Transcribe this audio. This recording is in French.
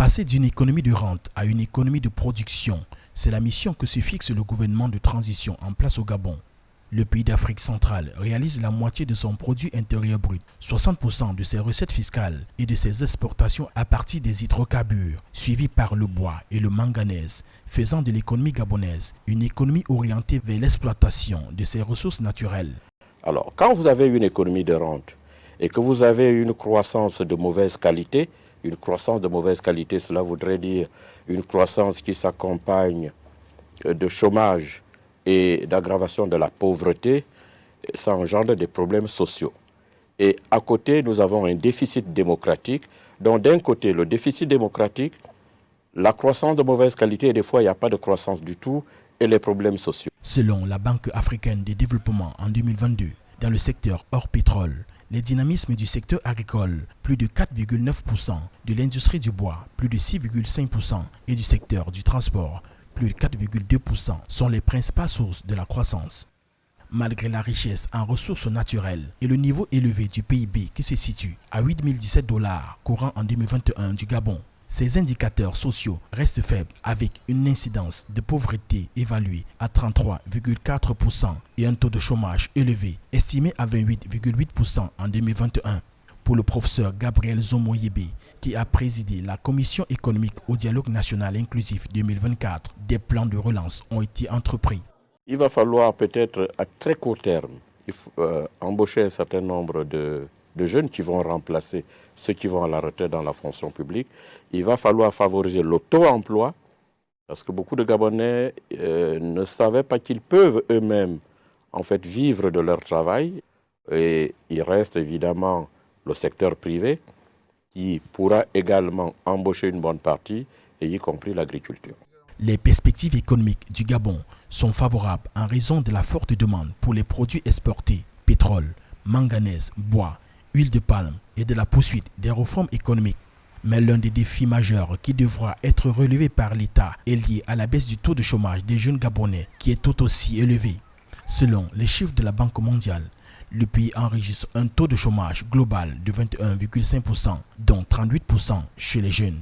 Passer d'une économie de rente à une économie de production, c'est la mission que se fixe le gouvernement de transition en place au Gabon. Le pays d'Afrique centrale réalise la moitié de son produit intérieur brut, 60% de ses recettes fiscales et de ses exportations à partir des hydrocarbures, suivis par le bois et le manganèse, faisant de l'économie gabonaise une économie orientée vers l'exploitation de ses ressources naturelles. Alors, quand vous avez une économie de rente et que vous avez une croissance de mauvaise qualité, cela voudrait dire une croissance qui s'accompagne de chômage et d'aggravation de la pauvreté, ça engendre des problèmes sociaux. Et à côté, nous avons un déficit démocratique. Donc d'un côté, le déficit démocratique, la croissance de mauvaise qualité, et des fois, il n'y a pas de croissance du tout, et les problèmes sociaux. Selon la Banque africaine de développement en 2022, dans le secteur hors pétrole, les dynamismes du secteur agricole, plus de 4,9%, de l'industrie du bois, plus de 6,5% et du secteur du transport, plus de 4,2% sont les principales sources de la croissance. Malgré la richesse en ressources naturelles et le niveau élevé du PIB qui se situe à 8 017 $ courant en 2021 du Gabon, ces indicateurs sociaux restent faibles avec une incidence de pauvreté évaluée à 33,4% et un taux de chômage élevé estimé à 28,8% en 2021. Pour le professeur Gabriel Zomoyebe, qui a présidé la Commission économique au dialogue national inclusif 2024, des plans de relance ont été entrepris. Il va falloir peut-être à très court terme embaucher un certain nombre de jeunes qui vont remplacer ceux qui vont à la retraite dans la fonction publique. Il va falloir favoriser l'auto-emploi, parce que beaucoup de Gabonais ne savaient pas qu'ils peuvent eux-mêmes en fait vivre de leur travail. Et il reste évidemment le secteur privé qui pourra également embaucher une bonne partie, et y compris l'agriculture. Les perspectives économiques du Gabon sont favorables en raison de la forte demande pour les produits exportés, pétrole, manganèse, bois, huile de palme et de la poursuite des réformes économiques. Mais l'un des défis majeurs qui devra être relevé par l'État est lié à la baisse du taux de chômage des jeunes Gabonais qui est tout aussi élevé. Selon les chiffres de la Banque mondiale, le pays enregistre un taux de chômage global de 21,5%, dont 38% chez les jeunes.